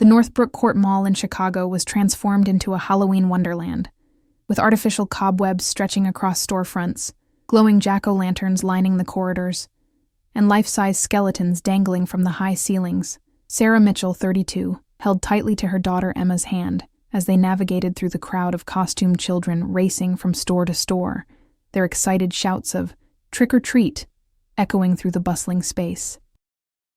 The Northbrook Court Mall in Chicago was transformed into a Halloween wonderland, with artificial cobwebs stretching across storefronts, glowing jack-o'-lanterns lining the corridors, and life-size skeletons dangling from the high ceilings. Sarah Mitchell, 32, held tightly to her daughter Emma's hand as they navigated through the crowd of costumed children racing from store to store, their excited shouts of "trick or treat" echoing through the bustling space.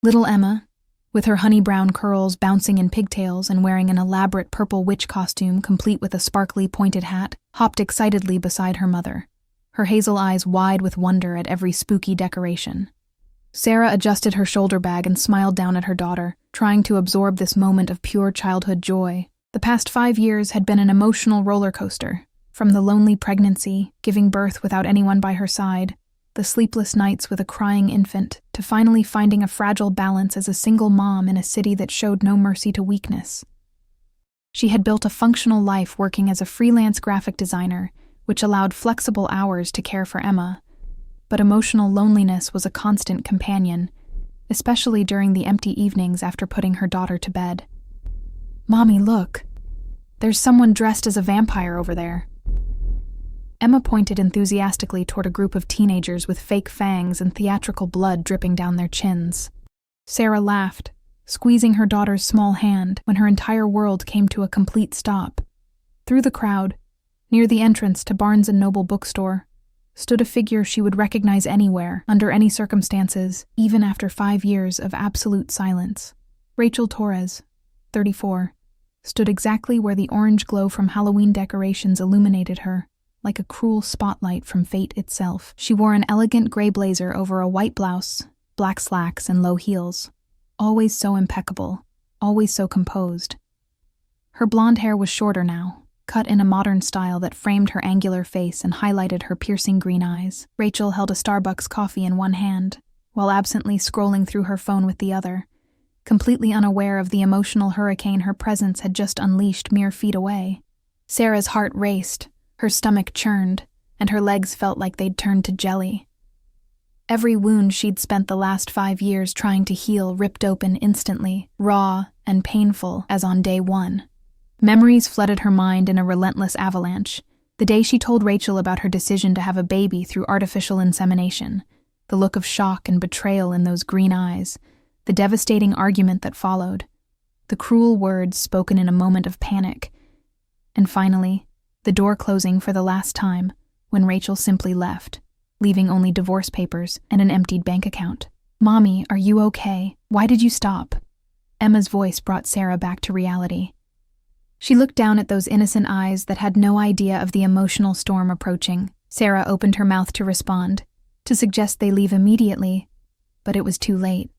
Little Emma, with her honey-brown curls bouncing in pigtails and wearing an elaborate purple witch costume complete with a sparkly pointed hat, hopped excitedly beside her mother, her hazel eyes wide with wonder at every spooky decoration. Sarah adjusted her shoulder bag and smiled down at her daughter, trying to absorb this moment of pure childhood joy. The past 5 years had been an emotional roller coaster, from the lonely pregnancy, giving birth without anyone by her side, the sleepless nights with a crying infant, to finally finding a fragile balance as a single mom in a city that showed no mercy to weakness. She had built a functional life working as a freelance graphic designer, which allowed flexible hours to care for Emma, but emotional loneliness was a constant companion, especially during the empty evenings after putting her daughter to bed. "Mommy, look. There's someone dressed as a vampire over there." Emma pointed enthusiastically toward a group of teenagers with fake fangs and theatrical blood dripping down their chins. Sarah laughed, squeezing her daughter's small hand when her entire world came to a complete stop. Through the crowd, near the entrance to Barnes & Noble bookstore, stood a figure she would recognize anywhere, under any circumstances, even after 5 years of absolute silence. Rachel Torres, 34, stood exactly where the orange glow from Halloween decorations illuminated her, like a cruel spotlight from fate itself. She wore an elegant gray blazer over a white blouse, black slacks, and low heels. Always so impeccable, always so composed. Her blonde hair was shorter now, cut in a modern style that framed her angular face and highlighted her piercing green eyes. Rachel held a Starbucks coffee in one hand, while absently scrolling through her phone with the other, completely unaware of the emotional hurricane her presence had just unleashed mere feet away. Sarah's heart raced, her stomach churned, and her legs felt like they'd turned to jelly. Every wound she'd spent the last 5 years trying to heal ripped open instantly, raw and painful as on day one. Memories flooded her mind in a relentless avalanche. The day she told Rachel about her decision to have a baby through artificial insemination, the look of shock and betrayal in those green eyes, the devastating argument that followed, the cruel words spoken in a moment of panic, and finally, the door closing for the last time when Rachel simply left, leaving only divorce papers and an emptied bank account. "Mommy, are you okay? Why did you stop?" Emma's voice brought Sarah back to reality. She looked down at those innocent eyes that had no idea of the emotional storm approaching. Sarah opened her mouth to respond, to suggest they leave immediately, but it was too late.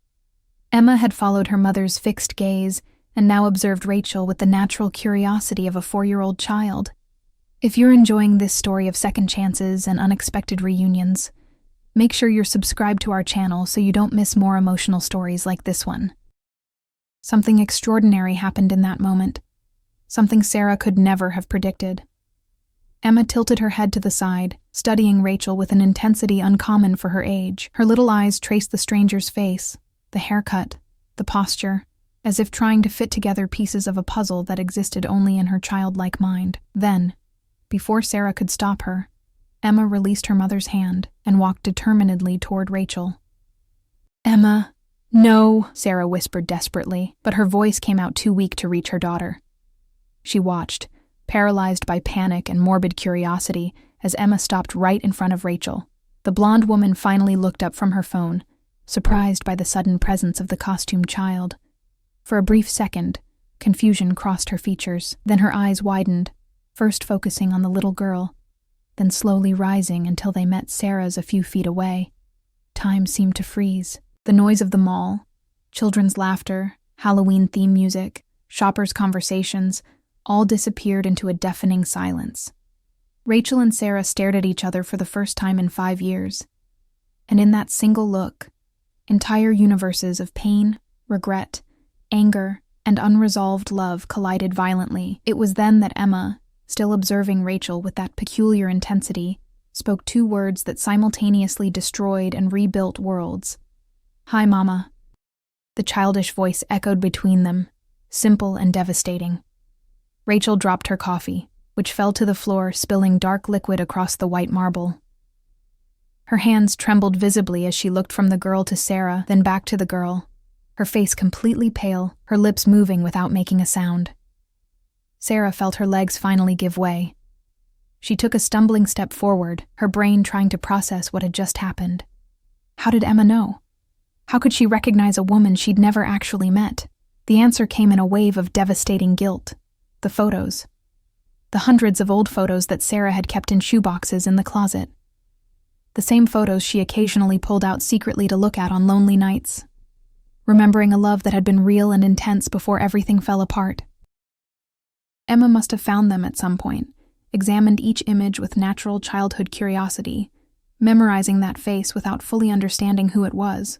Emma had followed her mother's fixed gaze and now observed Rachel with the natural curiosity of a 4-year-old child. If you're enjoying this story of second chances and unexpected reunions, make sure you're subscribed to our channel so you don't miss more emotional stories like this one. Something extraordinary happened in that moment, something Sarah could never have predicted. Emma tilted her head to the side, studying Rachel with an intensity uncommon for her age. Her little eyes traced the stranger's face, the haircut, the posture, as if trying to fit together pieces of a puzzle that existed only in her childlike mind. Then, before Sarah could stop her, Emma released her mother's hand and walked determinedly toward Rachel. "Emma, no," Sarah whispered desperately, but her voice came out too weak to reach her daughter. She watched, paralyzed by panic and morbid curiosity, as Emma stopped right in front of Rachel. The blonde woman finally looked up from her phone, surprised by the sudden presence of the costumed child. For a brief second, confusion crossed her features, then her eyes widened, first focusing on the little girl, then slowly rising until they met Sarah's a few feet away. Time seemed to freeze. The noise of the mall, children's laughter, Halloween theme music, shoppers' conversations, all disappeared into a deafening silence. Rachel and Sarah stared at each other for the first time in 5 years. And in that single look, entire universes of pain, regret, anger, and unresolved love collided violently. It was then that Emma, still observing Rachel with that peculiar intensity, spoke 2 words that simultaneously destroyed and rebuilt worlds. "Hi, Mama." The childish voice echoed between them, simple and devastating. Rachel dropped her coffee, which fell to the floor, spilling dark liquid across the white marble. Her hands trembled visibly as she looked from the girl to Sarah, then back to the girl, her face completely pale, her lips moving without making a sound. Sarah felt her legs finally give way. She took a stumbling step forward, her brain trying to process what had just happened. How did Emma know? How could she recognize a woman she'd never actually met? The answer came in a wave of devastating guilt. The photos. The hundreds of old photos that Sarah had kept in shoeboxes in the closet. The same photos she occasionally pulled out secretly to look at on lonely nights, remembering a love that had been real and intense before everything fell apart. Emma must have found them at some point, examined each image with natural childhood curiosity, memorizing that face without fully understanding who it was.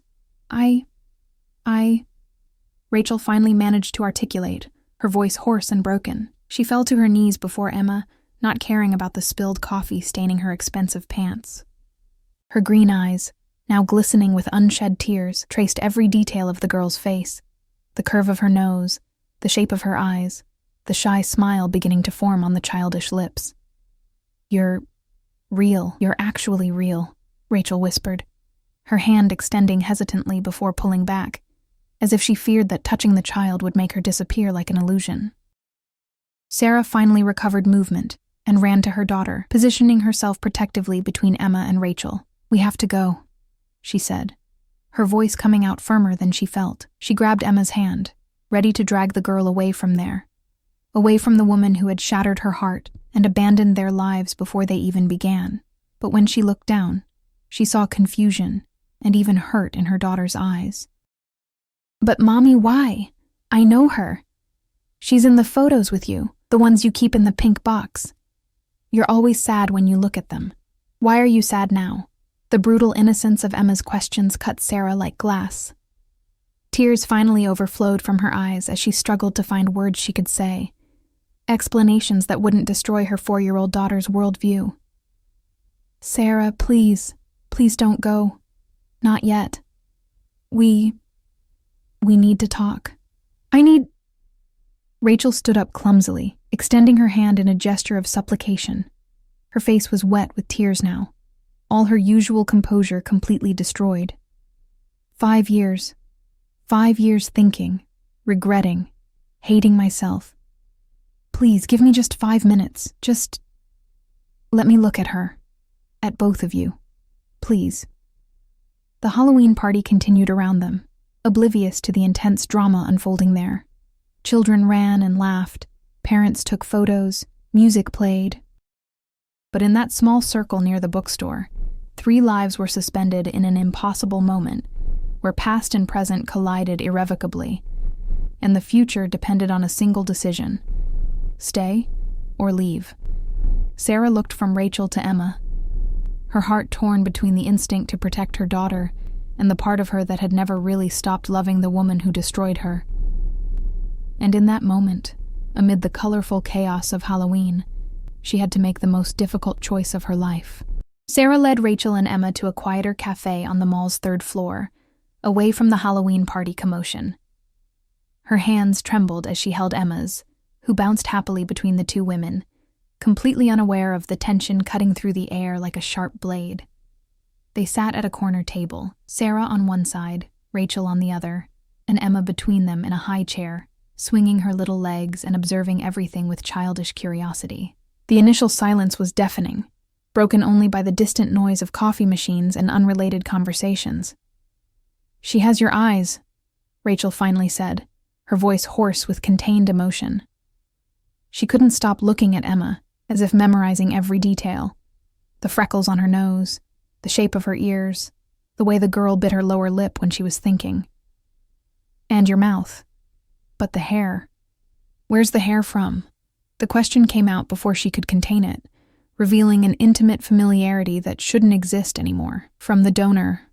Rachel finally managed to articulate, her voice hoarse and broken. She fell to her knees before Emma, not caring about the spilled coffee staining her expensive pants. Her green eyes, now glistening with unshed tears, traced every detail of the girl's face, the curve of her nose, the shape of her eyes, the shy smile beginning to form on the childish lips. "You're real. You're actually real," Rachel whispered, her hand extending hesitantly before pulling back, as if she feared that touching the child would make her disappear like an illusion. Sarah finally recovered movement and ran to her daughter, positioning herself protectively between Emma and Rachel. "We have to go," she said, her voice coming out firmer than she felt. She grabbed Emma's hand, ready to drag the girl away from there, away from the woman who had shattered her heart and abandoned their lives before they even began. But when she looked down, she saw confusion and even hurt in her daughter's eyes. "But Mommy, why? I know her. She's in the photos with you, the ones you keep in the pink box. You're always sad when you look at them. Why are you sad now?" The brutal innocence of Emma's questions cut Sarah like glass. Tears finally overflowed from her eyes as she struggled to find words she could say, explanations that wouldn't destroy her 4-year-old daughter's worldview. "Sarah, please don't go. Not yet. We need to talk. Rachel stood up clumsily, extending her hand in a gesture of supplication. Her face was wet with tears now, all her usual composure completely destroyed. 5 years. 5 years thinking, regretting, hating myself. Please, give me just 5 minutes. Just let me look at her. At both of you. Please." The Halloween party continued around them, oblivious to the intense drama unfolding there. Children ran and laughed, parents took photos, music played. But in that small circle near the bookstore, 3 lives were suspended in an impossible moment, where past and present collided irrevocably, and the future depended on a single decision: stay or leave. Sarah looked from Rachel to Emma, her heart torn between the instinct to protect her daughter and the part of her that had never really stopped loving the woman who destroyed her. And in that moment, amid the colorful chaos of Halloween, she had to make the most difficult choice of her life. Sarah led Rachel and Emma to a quieter cafe on the mall's 3rd floor, away from the Halloween party commotion. Her hands trembled as she held Emma's, who bounced happily between the 2 women, completely unaware of the tension cutting through the air like a sharp blade. They sat at a corner table, Sarah on one side, Rachel on the other, and Emma between them in a high chair, swinging her little legs and observing everything with childish curiosity. The initial silence was deafening, broken only by the distant noise of coffee machines and unrelated conversations. "She has your eyes," Rachel finally said, her voice hoarse with contained emotion. She couldn't stop looking at Emma, as if memorizing every detail. The freckles on her nose, the shape of her ears, the way the girl bit her lower lip when she was thinking. "And your mouth. But the hair. Where's the hair from?" The question came out before she could contain it, revealing an intimate familiarity that shouldn't exist anymore. "From the donor,"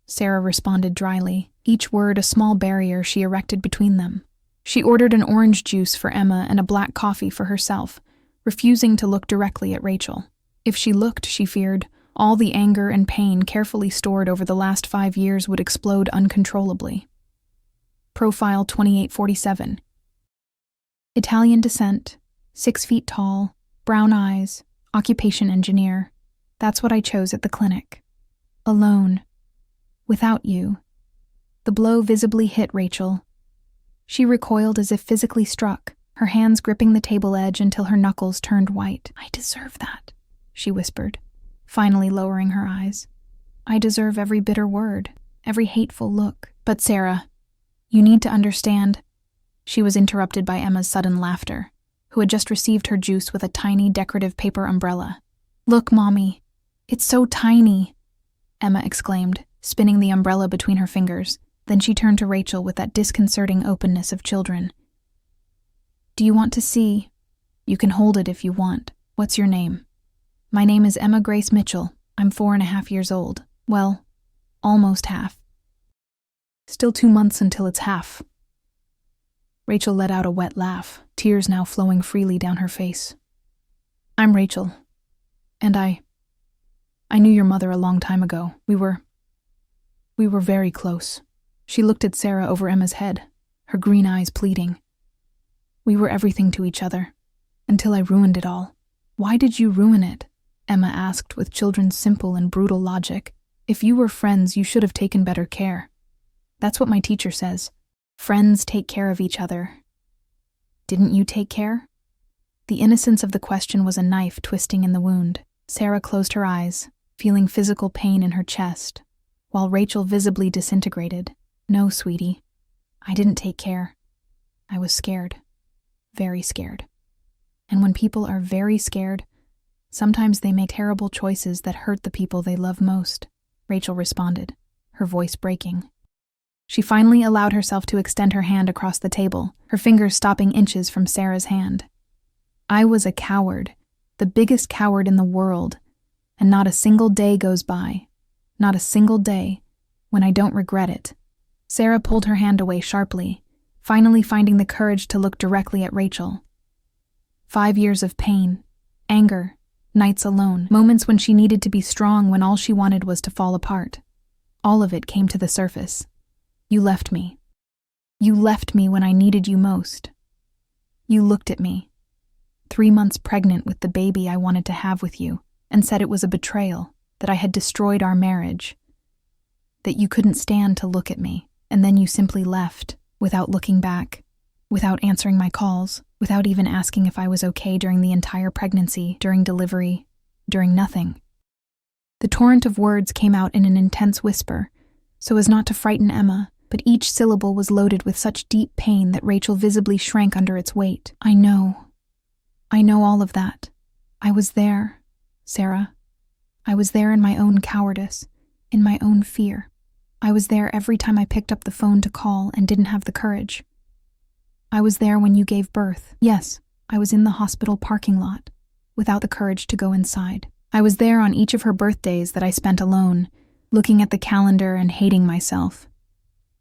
Sarah responded dryly, each word a small barrier she erected between them. She ordered an orange juice for Emma and a black coffee for herself, refusing to look directly at Rachel. If she looked, she feared, all the anger and pain carefully stored over the last 5 years would explode uncontrollably. Profile 2847. Italian descent, 6 feet tall, brown eyes, occupation engineer. That's what I chose at the clinic. Alone. Without you. The blow visibly hit Rachel. She recoiled as if physically struck, her hands gripping the table edge until her knuckles turned white. I deserve that, she whispered, finally lowering her eyes. I deserve every bitter word, every hateful look. But Sarah, you need to understand. She was interrupted by Emma's sudden laughter, who had just received her juice with a tiny decorative paper umbrella. Look, Mommy, it's so tiny, Emma exclaimed, spinning the umbrella between her fingers. Then she turned to Rachel with that disconcerting openness of children. Do you want to see? You can hold it if you want. What's your name? My name is Emma Grace Mitchell. I'm 4.5 years old. Well, almost half. Still 2 months until it's half. Rachel let out a wet laugh, tears now flowing freely down her face. I'm Rachel. And I knew your mother a long time ago. We were very close. She looked at Sarah over Emma's head, her green eyes pleading. We were everything to each other, until I ruined it all. Why did you ruin it? Emma asked with children's simple and brutal logic. If you were friends, you should have taken better care. That's what my teacher says. Friends take care of each other. Didn't you take care? The innocence of the question was a knife twisting in the wound. Sarah closed her eyes, feeling physical pain in her chest, while Rachel visibly disintegrated. No, sweetie, I didn't take care. I was scared. Very scared. And when people are very scared, sometimes they make terrible choices that hurt the people they love most, Rachel responded, her voice breaking. She finally allowed herself to extend her hand across the table, her fingers stopping inches from Sarah's hand. I was a coward, the biggest coward in the world, and not a single day goes by, not a single day, when I don't regret it. Sarah pulled her hand away sharply, finally finding the courage to look directly at Rachel. 5 years of pain, anger, nights alone, moments when she needed to be strong when all she wanted was to fall apart. All of it came to the surface. You left me. You left me when I needed you most. You looked at me, 3 months pregnant with the baby I wanted to have with you, and said it was a betrayal, that I had destroyed our marriage, that you couldn't stand to look at me, and then you simply left, without looking back, without answering my calls, without even asking if I was okay during the entire pregnancy, during delivery, during nothing. The torrent of words came out in an intense whisper, so as not to frighten Emma, but each syllable was loaded with such deep pain that Rachel visibly shrank under its weight. I know all of that. I was there, Sarah. I was there in my own cowardice, in my own fear. I was there every time I picked up the phone to call and didn't have the courage. I was there when you gave birth. Yes, I was in the hospital parking lot, without the courage to go inside. I was there on each of her birthdays that I spent alone, looking at the calendar and hating myself.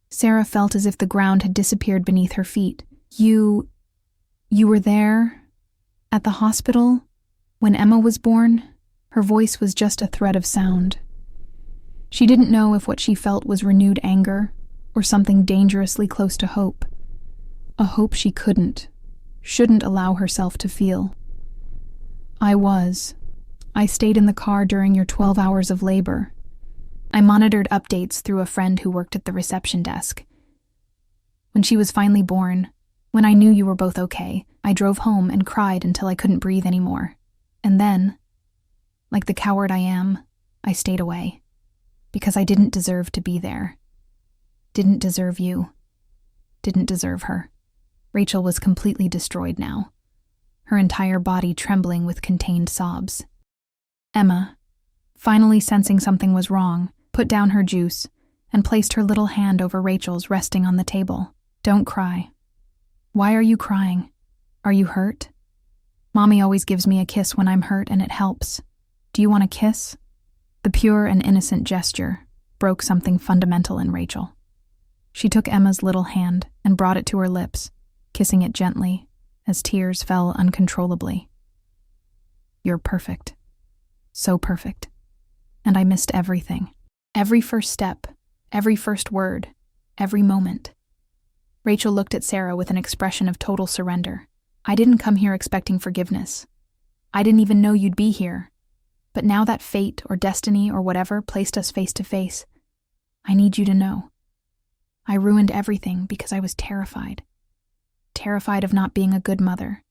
Sarah felt as if the ground had disappeared beneath her feet. You were there? At the hospital? When Emma was born? Her voice was just a thread of sound. She didn't know if what she felt was renewed anger or something dangerously close to hope. A hope she shouldn't allow herself to feel. I stayed in the car during your 12 hours of labor. I monitored updates through a friend who worked at the reception desk. When she was finally born, when I knew you were both okay, I drove home and cried until I couldn't breathe anymore. And then, like the coward I am, I stayed away. Because I didn't deserve to be there. Didn't deserve you. Didn't deserve her. Rachel was completely destroyed now, her entire body trembling with contained sobs. Emma, finally sensing something was wrong, put down her juice and placed her little hand over Rachel's resting on the table. Don't cry. Why are you crying? Are you hurt? Mommy always gives me a kiss when I'm hurt and it helps. Do you want a kiss? The pure and innocent gesture broke something fundamental in Rachel. She took Emma's little hand and brought it to her lips, kissing it gently as tears fell uncontrollably. You're perfect. So perfect. And I missed everything. Every first step, every first word, every moment. Rachel looked at Sarah with an expression of total surrender. I didn't come here expecting forgiveness. I didn't even know you'd be here. But now that fate or destiny or whatever placed us face to face, I need you to know. I ruined everything because I was terrified. Terrified of not being a good mother.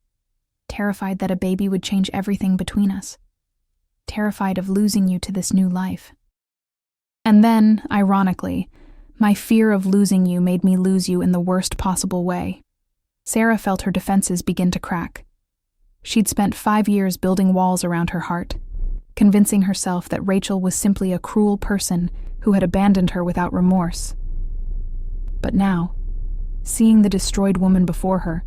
Terrified that a baby would change everything between us. Terrified of losing you to this new life. And then, ironically, my fear of losing you made me lose you in the worst possible way. Sarah felt her defenses begin to crack. She'd spent 5 years building walls around her heart, convincing herself that Rachel was simply a cruel person who had abandoned her without remorse. But now, seeing the destroyed woman before her,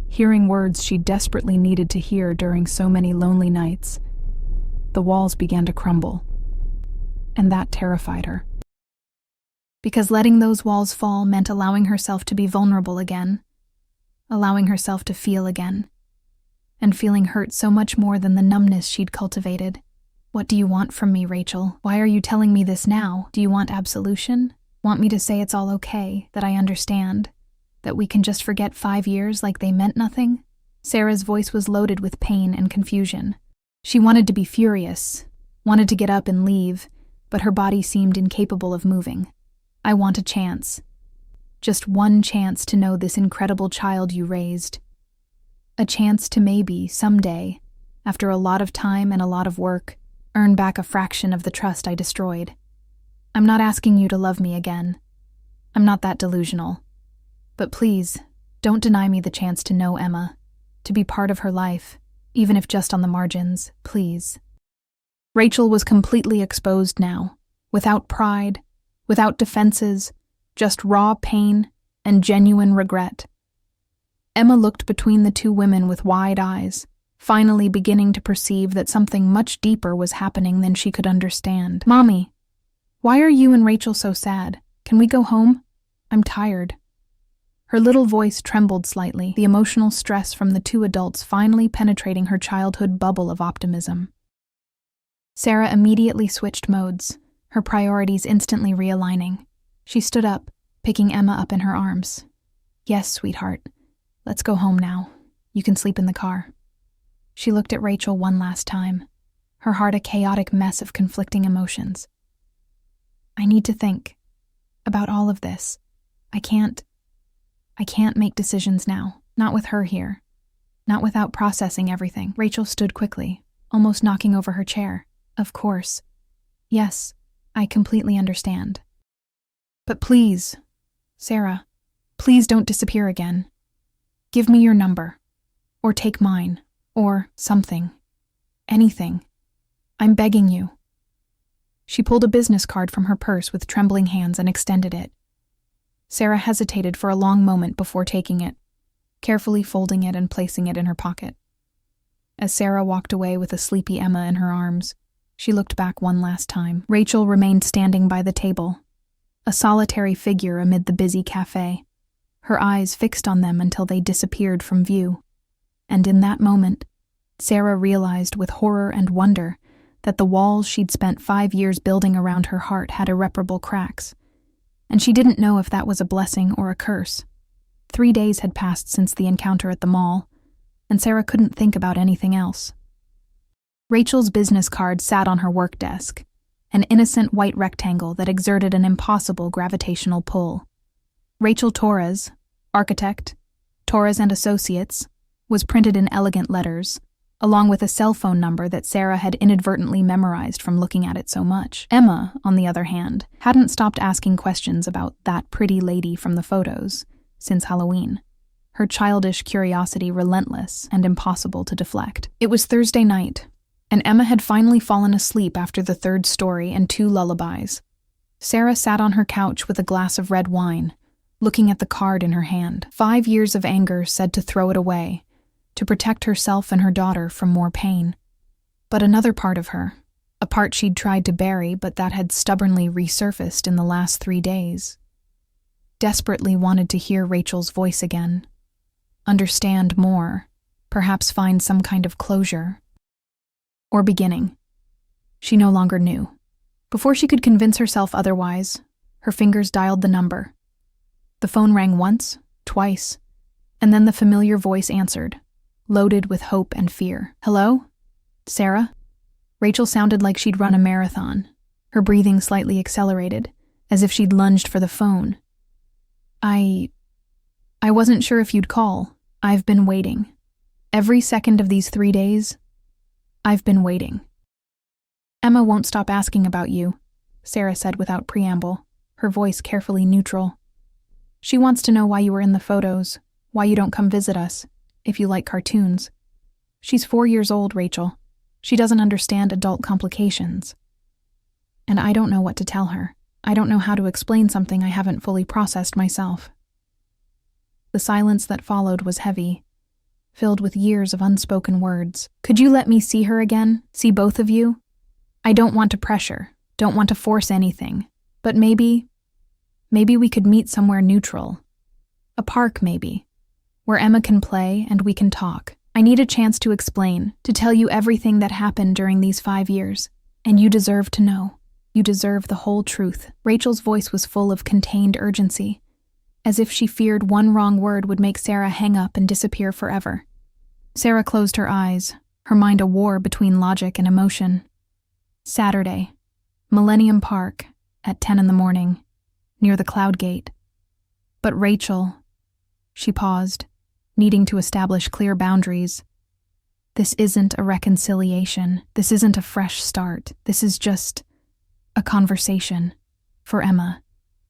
hearing words she desperately needed to hear during so many lonely nights, the walls began to crumble. And that terrified her. Because letting those walls fall meant allowing herself to be vulnerable again, allowing herself to feel again, and feeling hurt so much more than the numbness she'd cultivated. What do you want from me, Rachel? Why are you telling me this now? Do you want absolution? Want me to say it's all okay, that I understand, that we can just forget 5 years like they meant nothing? Sarah's voice was loaded with pain and confusion. She wanted to be furious, wanted to get up and leave, but her body seemed incapable of moving. I want a chance. Just one chance to know this incredible child you raised. A chance to maybe, someday, after a lot of time and a lot of work, earn back a fraction of the trust I destroyed. I'm not asking you to love me again. I'm not that delusional. But please, don't deny me the chance to know Emma, to be part of her life, even if just on the margins, please. Rachel was completely exposed now, without pride, without defenses, just raw pain and genuine regret. Emma looked between the two women with wide eyes, finally beginning to perceive that something much deeper was happening than she could understand. Mommy, why are you and Rachel so sad? Can we go home? I'm tired. Her little voice trembled slightly, the emotional stress from the two adults finally penetrating her childhood bubble of optimism. Sarah immediately switched modes, her priorities instantly realigning. She stood up, picking Emma up in her arms. Yes, sweetheart. Let's go home now. You can sleep in the car. She looked at Rachel one last time, her heart a chaotic mess of conflicting emotions. I need to think about all of this. I can't make decisions now, not with her here, not without processing everything. Rachel stood quickly, almost knocking over her chair. Of course. Yes, I completely understand. But please, Sarah, please don't disappear again. Give me your number, or take mine, or something, anything. I'm begging you. She pulled a business card from her purse with trembling hands and extended it. Sarah hesitated for a long moment before taking it, carefully folding it and placing it in her pocket. As Sarah walked away with a sleepy Emma in her arms, she looked back one last time. Rachel remained standing by the table, a solitary figure amid the busy cafe, her eyes fixed on them until they disappeared from view. And in that moment, Sarah realized with horror and wonder that the walls she'd spent 5 years building around her heart had irreparable cracks, and she didn't know if that was a blessing or a curse. 3 days had passed since the encounter at the mall, and Sarah couldn't think about anything else. Rachel's business card sat on her work desk, an innocent white rectangle that exerted an impossible gravitational pull. Rachel Torres, architect, Torres and Associates, was printed in elegant letters, along with a cell phone number that Sarah had inadvertently memorized from looking at it so much. Emma, on the other hand, hadn't stopped asking questions about that pretty lady from the photos since Halloween, her childish curiosity relentless and impossible to deflect. It was Thursday night, and Emma had finally fallen asleep after the 3rd story and 2 lullabies. Sarah sat on her couch with a glass of red wine, looking at the card in her hand. 5 years of anger said to throw it away, to protect herself and her daughter from more pain. But another part of her, a part she'd tried to bury but that had stubbornly resurfaced in the last 3 days, desperately wanted to hear Rachel's voice again, understand more, perhaps find some kind of closure. Or beginning. She no longer knew. Before she could convince herself otherwise, her fingers dialed the number. The phone rang once, twice, and then the familiar voice answered. loaded with hope and fear. "Hello? Sarah?" Rachel sounded like she'd run a marathon, her breathing slightly accelerated, as if she'd lunged for the phone. I wasn't sure if you'd call. I've been waiting. Every second of these 3 days, I've been waiting." "Emma won't stop asking about you," Sarah said without preamble, her voice carefully neutral. "She wants to know why you were in the photos, why you don't come visit us, if you like cartoons. She's 4 years old, Rachel. She doesn't understand adult complications. And I don't know what to tell her. I don't know how to explain something I haven't fully processed myself." The silence that followed was heavy, filled with years of unspoken words. "Could you let me see her again? See both of you? I don't want to pressure, don't want to force anything, but maybe we could meet somewhere neutral. A park, maybe, where Emma can play and we can talk. I need a chance to explain, to tell you everything that happened during these 5 years, and you deserve to know. You deserve the whole truth." Rachel's voice was full of contained urgency, as if she feared one wrong word would make Sarah hang up and disappear forever. Sarah closed her eyes, her mind a war between logic and emotion. Saturday, Millennium Park, at 10 in the morning, near the Cloud Gate. "But Rachel," she paused, needing to establish clear boundaries. "This isn't a reconciliation. This isn't a fresh start. This is just a conversation for Emma,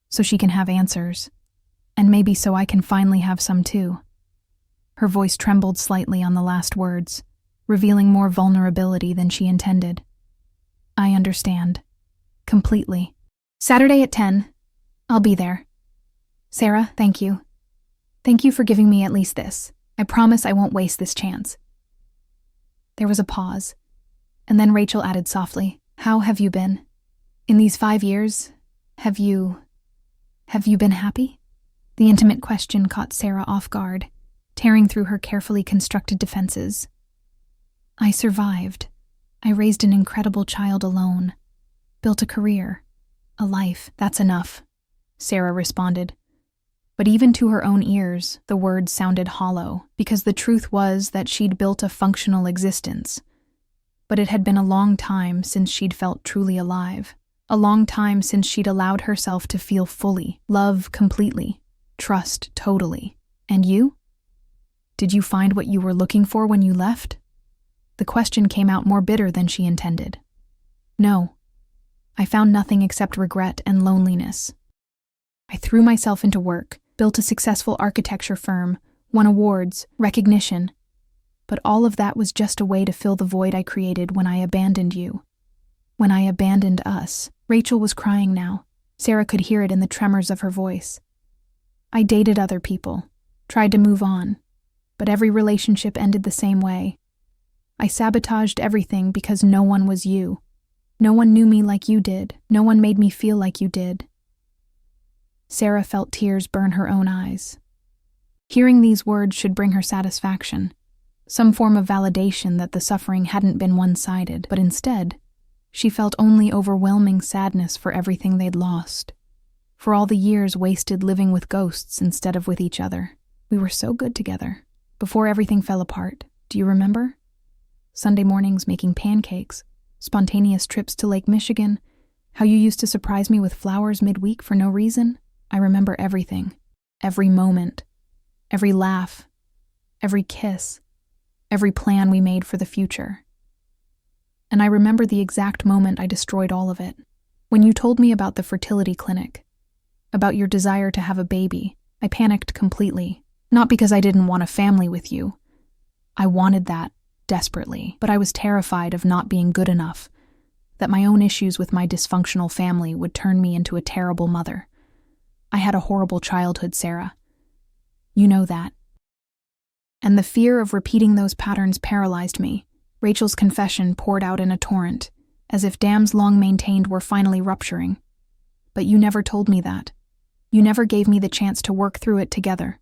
so she can have answers. And maybe so I can finally have some too." Her voice trembled slightly on the last words, revealing more vulnerability than she intended. "I understand. Completely. Saturday at 10. I'll be there. Sarah, thank you. Thank you for giving me at least this. I promise I won't waste this chance." There was a pause, and then Rachel added softly, "How have you been? In these 5 years, have you been happy?" The intimate question caught Sarah off guard, tearing through her carefully constructed defenses. "I survived. I raised an incredible child alone. Built a career. A life. That's enough," Sarah responded. But even to her own ears, the words sounded hollow, because the truth was that she'd built a functional existence. But it had been a long time since she'd felt truly alive. A long time since she'd allowed herself to feel fully, love completely, trust totally. "And you? Did you find what you were looking for when you left?" The question came out more bitter than she intended. "No. I found nothing except regret and loneliness. I threw myself into work, built a successful architecture firm, won awards, recognition. But all of that was just a way to fill the void I created when I abandoned you. When I abandoned us." Rachel was crying now. Sarah could hear it in the tremors of her voice. "I dated other people, tried to move on, but every relationship ended the same way. I sabotaged everything because no one was you. No one knew me like you did. No one made me feel like you did." Sarah felt tears burn her own eyes. Hearing these words should bring her satisfaction, some form of validation that the suffering hadn't been one-sided, but instead, she felt only overwhelming sadness for everything they'd lost, for all the years wasted living with ghosts instead of with each other. "We were so good together, before everything fell apart. Do you remember? Sunday mornings making pancakes, spontaneous trips to Lake Michigan, how you used to surprise me with flowers midweek for no reason? I remember everything, every moment, every laugh, every kiss, every plan we made for the future. And I remember the exact moment I destroyed all of it. When you told me about the fertility clinic, about your desire to have a baby, I panicked completely. Not because I didn't want a family with you. I wanted that desperately, but I was terrified of not being good enough, that my own issues with my dysfunctional family would turn me into a terrible mother. I had a horrible childhood, Sarah. You know that. And the fear of repeating those patterns paralyzed me. Rachel's confession poured out in a torrent, as if dams long maintained were finally rupturing. But you never told me that. You never gave me the chance to work through it together.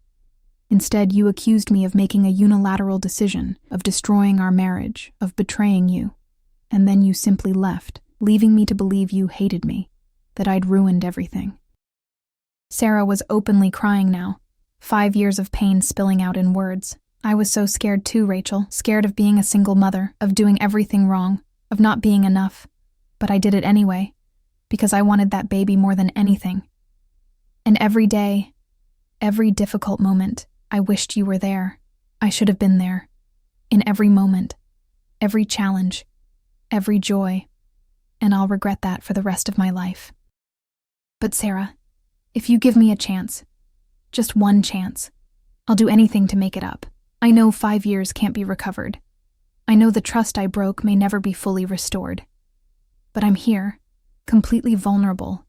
Instead, you accused me of making a unilateral decision, of destroying our marriage, of betraying you. And then you simply left, leaving me to believe you hated me, that I'd ruined everything. Sarah was openly crying now, 5 years of pain spilling out in words. I was so scared too, Rachel. Scared of being a single mother, of doing everything wrong, of not being enough. But I did it anyway, because I wanted that baby more than anything. And every day, every difficult moment, I wished you were there. I should have been there. In every moment, every challenge, every joy. And I'll regret that for the rest of my life. But Sarah, if you give me a chance, just one chance, I'll do anything to make it up. I know 5 years can't be recovered. I know the trust I broke may never be fully restored. But I'm here, completely vulnerable,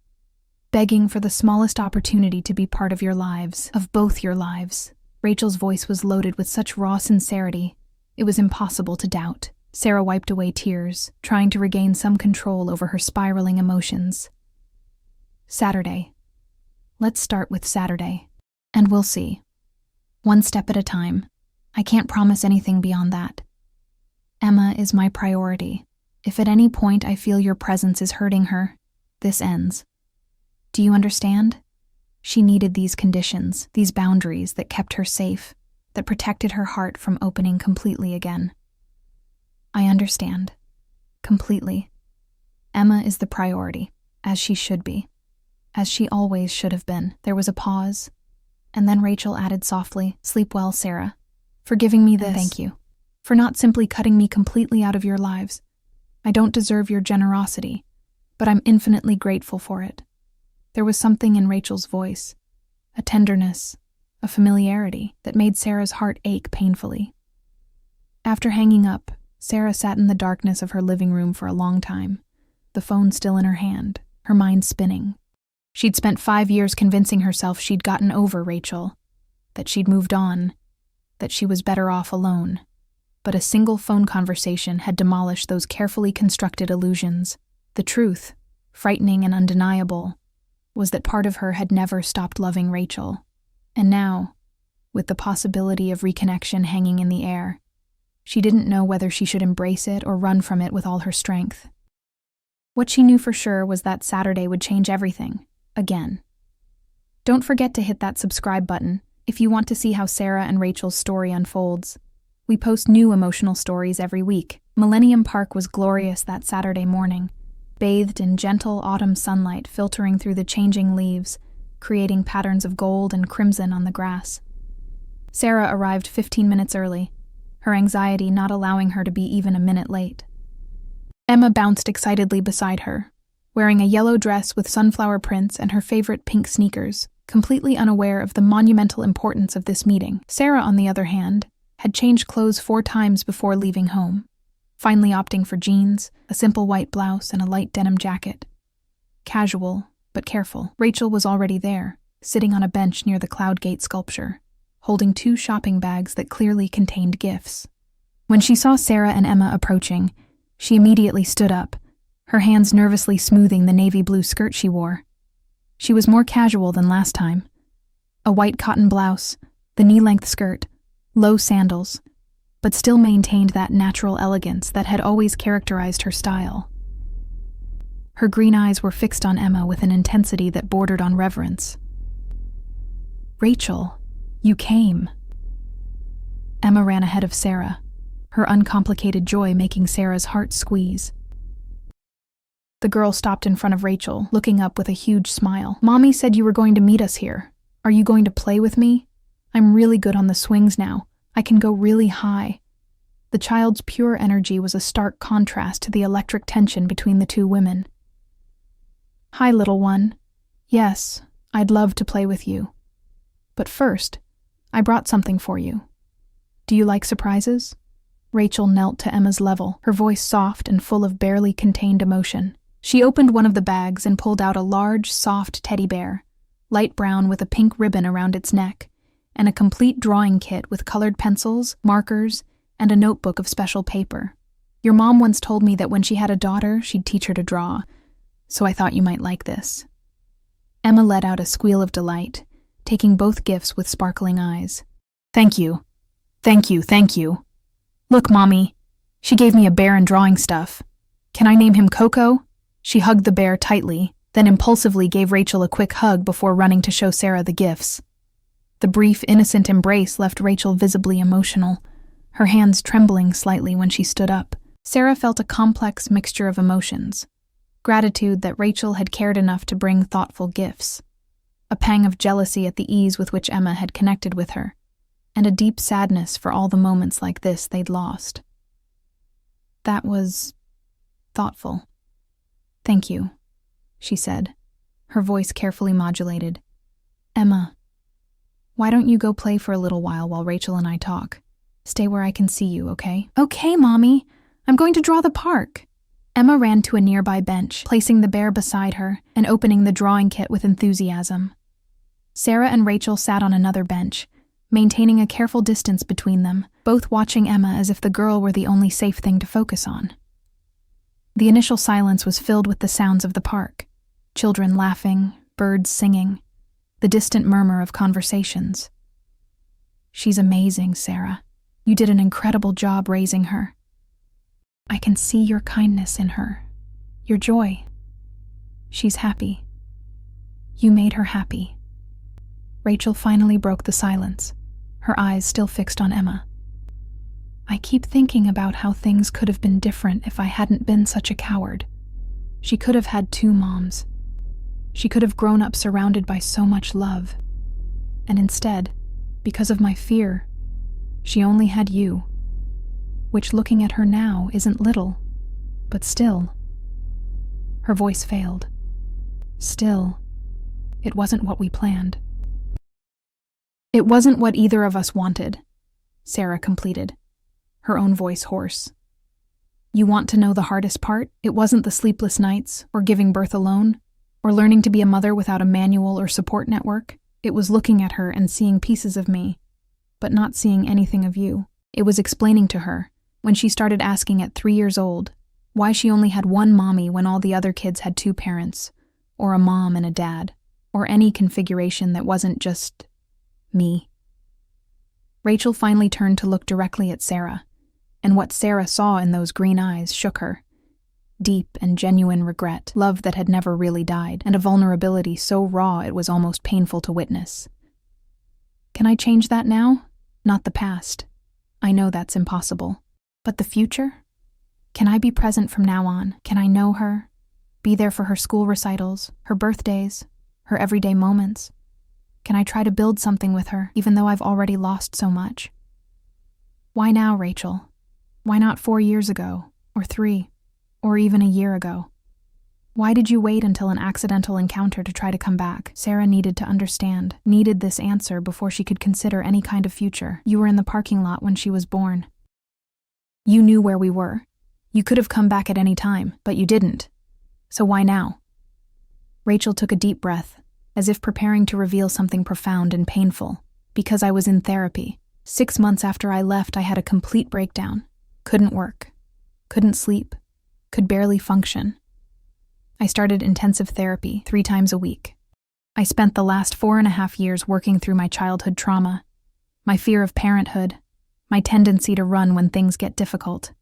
begging for the smallest opportunity to be part of your lives, of both your lives. Rachel's voice was loaded with such raw sincerity, it was impossible to doubt. Sarah wiped away tears, trying to regain some control over her spiraling emotions. Saturday. Let's start with Saturday, and we'll see. One step at a time. I can't promise anything beyond that. Emma is my priority. If at any point I feel your presence is hurting her, this ends. Do you understand? She needed these conditions, these boundaries that kept her safe, that protected her heart from opening completely again. I understand. Completely. Emma is the priority, as she should be, as she always should have been. There was a pause, and then Rachel added softly, "Sleep well, Sarah. For giving me this. And thank you. For not simply cutting me completely out of your lives. I don't deserve your generosity, but I'm infinitely grateful for it." There was something in Rachel's voice, a tenderness, a familiarity that made Sarah's heart ache painfully. After hanging up, Sarah sat in the darkness of her living room for a long time, the phone still in her hand, her mind spinning. She'd spent 5 years convincing herself she'd gotten over Rachel, that she'd moved on, that she was better off alone. But a single phone conversation had demolished those carefully constructed illusions. The truth, frightening and undeniable, was that part of her had never stopped loving Rachel. And now, with the possibility of reconnection hanging in the air, she didn't know whether she should embrace it or run from it with all her strength. What she knew for sure was that Saturday would change everything, again. Don't forget to hit that subscribe button if you want to see how Sarah and Rachel's story unfolds. We post new emotional stories every week. Millennium Park was glorious that Saturday morning, bathed in gentle autumn sunlight filtering through the changing leaves, creating patterns of gold and crimson on the grass. Sarah arrived 15 minutes early, her anxiety not allowing her to be even a minute late. Emma bounced excitedly beside her, wearing a yellow dress with sunflower prints and her favorite pink sneakers, completely unaware of the monumental importance of this meeting. Sarah, on the other hand, had changed clothes 4 times before leaving home, finally opting for jeans, a simple white blouse, and a light denim jacket. Casual, but careful. Rachel was already there, sitting on a bench near the Cloudgate sculpture, holding 2 shopping bags that clearly contained gifts. When she saw Sarah and Emma approaching, she immediately stood up, her hands nervously smoothing the navy blue skirt she wore. She was more casual than last time. A white cotton blouse, the knee-length skirt, low sandals, but still maintained that natural elegance that had always characterized her style. Her green eyes were fixed on Emma with an intensity that bordered on reverence. "Rachel, you came." Emma ran ahead of Sarah, her uncomplicated joy making Sarah's heart squeeze. The girl stopped in front of Rachel, looking up with a huge smile. "Mommy said you were going to meet us here. Are you going to play with me? I'm really good on the swings now. I can go really high." The child's pure energy was a stark contrast to the electric tension between the 2 women. "Hi, little one. Yes, I'd love to play with you. But first, I brought something for you. Do you like surprises?" Rachel knelt to Emma's level, her voice soft and full of barely contained emotion. She opened one of the bags and pulled out a large, soft teddy bear, light brown with a pink ribbon around its neck, and a complete drawing kit with colored pencils, markers, and a notebook of special paper. "Your mom once told me that when she had a daughter, she'd teach her to draw, so I thought you might like this." Emma let out a squeal of delight, taking both gifts with sparkling eyes. "Thank you. Thank you, thank you. Look, Mommy, she gave me a bear and drawing stuff. Can I name him Coco?" She hugged the bear tightly, then impulsively gave Rachel a quick hug before running to show Sarah the gifts. The brief, innocent embrace left Rachel visibly emotional, her hands trembling slightly when she stood up. Sarah felt a complex mixture of emotions. Gratitude that Rachel had cared enough to bring thoughtful gifts, a pang of jealousy at the ease with which Emma had connected with her, and a deep sadness for all the moments like this they'd lost. That was thoughtful. "Thank you," she said, her voice carefully modulated. "Emma, why don't you go play for a little while Rachel and I talk? Stay where I can see you, okay?" "Okay, Mommy. I'm going to draw the park." Emma ran to a nearby bench, placing the bear beside her and opening the drawing kit with enthusiasm. Sarah and Rachel sat on another bench, maintaining a careful distance between them, both watching Emma as if the girl were the only safe thing to focus on. The initial silence was filled with the sounds of the park, children laughing, birds singing, the distant murmur of conversations. "She's amazing, Sarah. You did an incredible job raising her. I can see your kindness in her, your joy. She's happy. You made her happy." Rachel finally broke the silence, her eyes still fixed on Emma. "I keep thinking about how things could have been different if I hadn't been such a coward. She could have had 2 moms. She could have grown up surrounded by so much love. And instead, because of my fear, she only had you. Which, looking at her now, isn't little, but still." Her voice failed. "Still, it wasn't what we planned." "It wasn't what either of us wanted," Sarah completed, her own voice hoarse. "You want to know the hardest part? It wasn't the sleepless nights, or giving birth alone, or learning to be a mother without a manual or support network. It was looking at her and seeing pieces of me, but not seeing anything of you. It was explaining to her, when she started asking at 3 years old, why she only had one mommy when all the other kids had 2 parents, or a mom and a dad, or any configuration that wasn't just me." Rachel finally turned to look directly at Sarah, and what Sarah saw in those green eyes shook her. Deep and genuine regret, love that had never really died, and a vulnerability so raw it was almost painful to witness. "Can I change that now? Not the past. I know that's impossible. But the future? Can I be present from now on? Can I know her? Be there for her school recitals, her birthdays, her everyday moments? Can I try to build something with her, even though I've already lost so much? Why now, Rachel? Why not 4 years ago, or 3, or even a year ago? Why did you wait until an accidental encounter to try to come back?" Sarah needed to understand, needed this answer before she could consider any kind of future. "You were in the parking lot when she was born. You knew where we were. You could have come back at any time, but you didn't. So why now?" Rachel took a deep breath, as if preparing to reveal something profound and painful. "Because I was in therapy. 6 months after I left, I had a complete breakdown. Couldn't work. Couldn't sleep. Could barely function. I started intensive therapy 3 times a week. I spent the last 4.5 years working through my childhood trauma, my fear of parenthood, my tendency to run when things get difficult.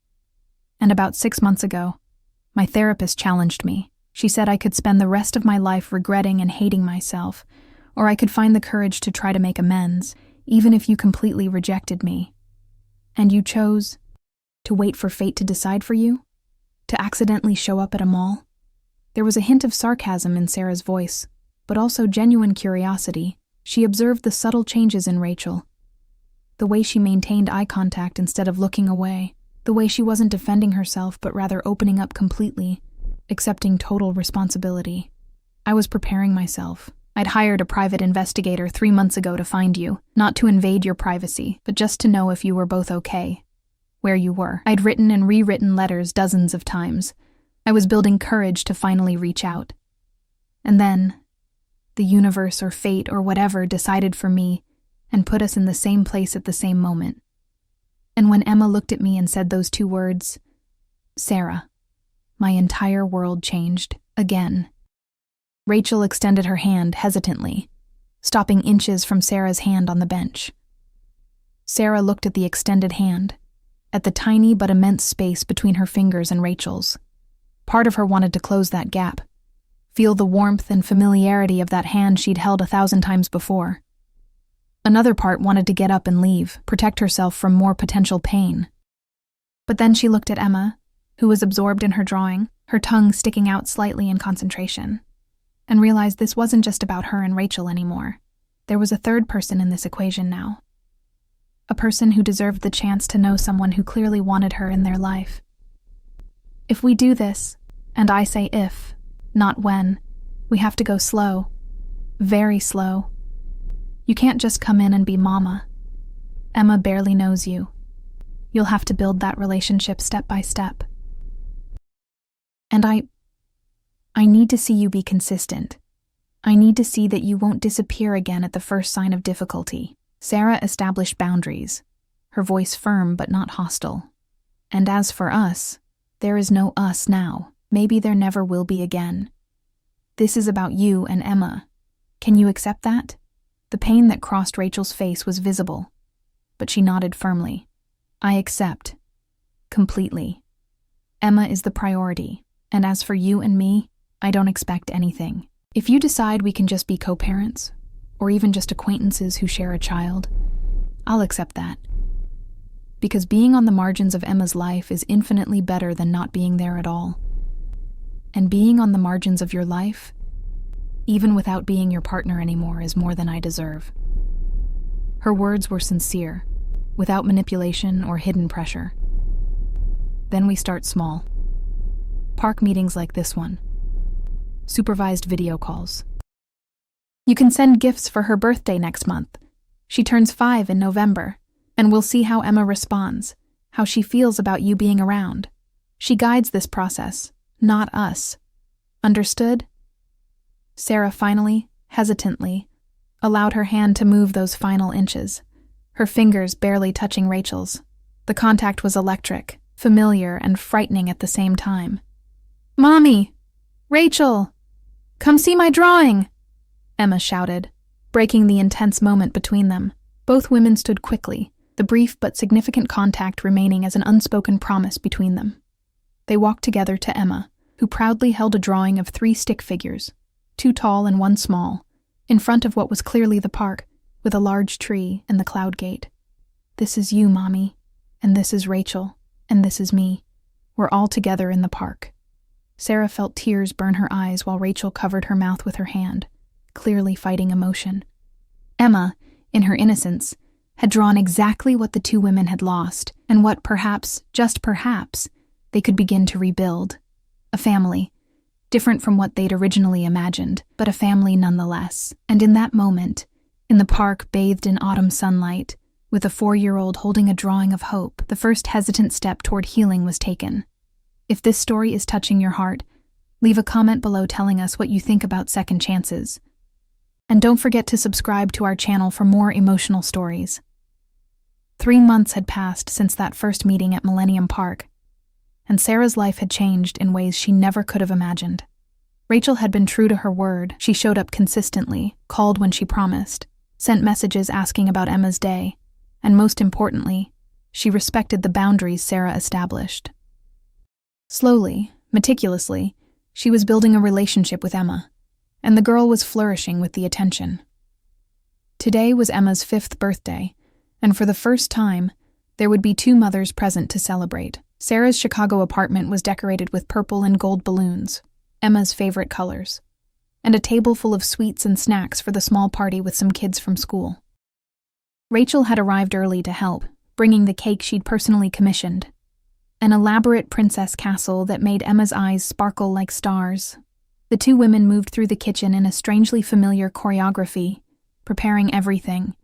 And about 6 months ago, my therapist challenged me. She said I could spend the rest of my life regretting and hating myself, or I could find the courage to try to make amends, even if you completely rejected me. And you chose to wait for fate to decide for you? To accidentally show up at a mall? There was a hint of sarcasm in Sarah's voice, but also genuine curiosity. She observed the subtle changes in Rachel. The way she maintained eye contact instead of looking away. The way she wasn't defending herself but rather opening up completely, accepting total responsibility. "I was preparing myself. I'd hired a private investigator 3 months ago to find you, not to invade your privacy, but just to know if you were both okay. Where you were. I'd written and rewritten letters dozens of times. I was building courage to finally reach out. And then, the universe or fate or whatever decided for me and put us in the same place at the same moment. And when Emma looked at me and said those 2 words, Sarah, my entire world changed again." Rachel extended her hand hesitantly, stopping inches from Sarah's hand on the bench. Sarah looked at the extended hand, at the tiny but immense space between her fingers and Rachel's. Part of her wanted to close that gap, feel the warmth and familiarity of that hand she'd held 1,000 times before. Another part wanted to get up and leave, protect herself from more potential pain. But then she looked at Emma, who was absorbed in her drawing, her tongue sticking out slightly in concentration, and realized this wasn't just about her and Rachel anymore. There was a third person in this equation now. A person who deserved the chance to know someone who clearly wanted her in their life. If we do this, and I say if, not when, we have to go slow. Very slow. You can't just come in and be mama. Emma barely knows you. You'll have to build that relationship step by step. And I need to see you be consistent. I need to see that you won't disappear again at the first sign of difficulty. Sarah established boundaries, her voice firm but not hostile. And as for us, there is no us now. Maybe there never will be again. This is about you and Emma. Can you accept that? The pain that crossed Rachel's face was visible, but she nodded firmly. I accept. Completely. Emma is the priority, and as for you and me, I don't expect anything. If you decide we can just be co-parents, or even just acquaintances who share a child, I'll accept that. Because being on the margins of Emma's life is infinitely better than not being there at all. And being on the margins of your life, even without being your partner anymore, is more than I deserve. Her words were sincere, without manipulation or hidden pressure. Then we start small. Park meetings like this one. Supervised video calls. You can send gifts for her birthday next month. She turns 5 in November, and we'll see how Emma responds, how she feels about you being around. She guides this process, not us. Understood? Sarah finally, hesitantly, allowed her hand to move those final inches, her fingers barely touching Rachel's. The contact was electric, familiar, and frightening at the same time. Mommy! Rachel! Come see my drawing! Emma shouted, breaking the intense moment between them. Both women stood quickly, the brief but significant contact remaining as an unspoken promise between them. They walked together to Emma, who proudly held a drawing of 3 stick figures, 2 tall and 1 small, in front of what was clearly the park, with a large tree and the cloud gate. This is you, Mommy, and this is Rachel, and this is me. We're all together in the park. Sarah felt tears burn her eyes while Rachel covered her mouth with her hand, clearly fighting emotion. Emma, in her innocence, had drawn exactly what the 2 women had lost, and what perhaps, just perhaps, they could begin to rebuild. A family, different from what they'd originally imagined, but a family nonetheless. And in that moment, in the park bathed in autumn sunlight, with a 4-year-old holding a drawing of hope, the first hesitant step toward healing was taken. If this story is touching your heart, leave a comment below telling us what you think about second chances. And don't forget to subscribe to our channel for more emotional stories. 3 months had passed since that first meeting at Millennium Park, and Sarah's life had changed in ways she never could have imagined. Rachel had been true to her word. She showed up consistently, called when she promised, sent messages asking about Emma's day, and most importantly, she respected the boundaries Sarah established. Slowly, meticulously, she was building a relationship with Emma, and the girl was flourishing with the attention. Today was Emma's 5th birthday, and for the first time, there would be 2 mothers present to celebrate. Sarah's Chicago apartment was decorated with purple and gold balloons, Emma's favorite colors, and a table full of sweets and snacks for the small party with some kids from school. Rachel had arrived early to help, bringing the cake she'd personally commissioned, an elaborate princess castle that made Emma's eyes sparkle like stars. The 2 women moved through the kitchen in a strangely familiar choreography, preparing everything,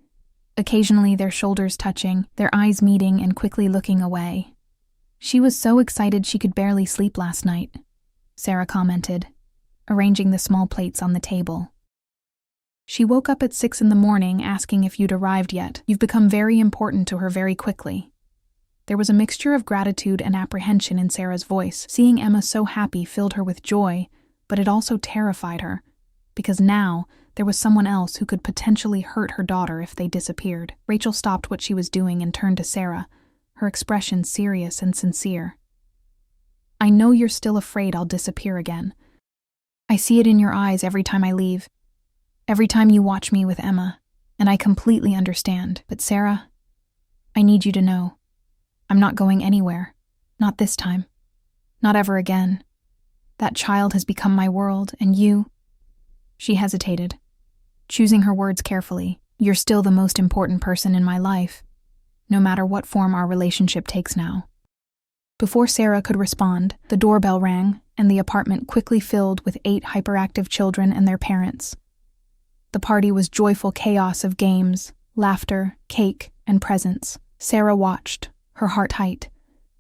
occasionally their shoulders touching, their eyes meeting and quickly looking away. She was so excited she could barely sleep last night, Sarah commented, arranging the small plates on the table. She woke up at 6 in the morning asking if you'd arrived yet. You've become very important to her very quickly. There was a mixture of gratitude and apprehension in Sarah's voice. Seeing Emma so happy filled her with joy, but it also terrified her, because now there was someone else who could potentially hurt her daughter if they disappeared. Rachel stopped what she was doing and turned to Sarah, her expression serious and sincere. I know you're still afraid I'll disappear again. I see it in your eyes every time I leave, every time you watch me with Emma. and I completely understand. But Sarah, I need you to know, I'm not going anywhere. Not this time. Not ever again. That child has become my world, and you—" She hesitated, choosing her words carefully. "You're still the most important person in my life, no matter what form our relationship takes now." Before Sarah could respond, the doorbell rang, and the apartment quickly filled with 8 hyperactive children and their parents. The party was joyful chaos of games, laughter, cake, and presents. Sarah watched, her heart tight,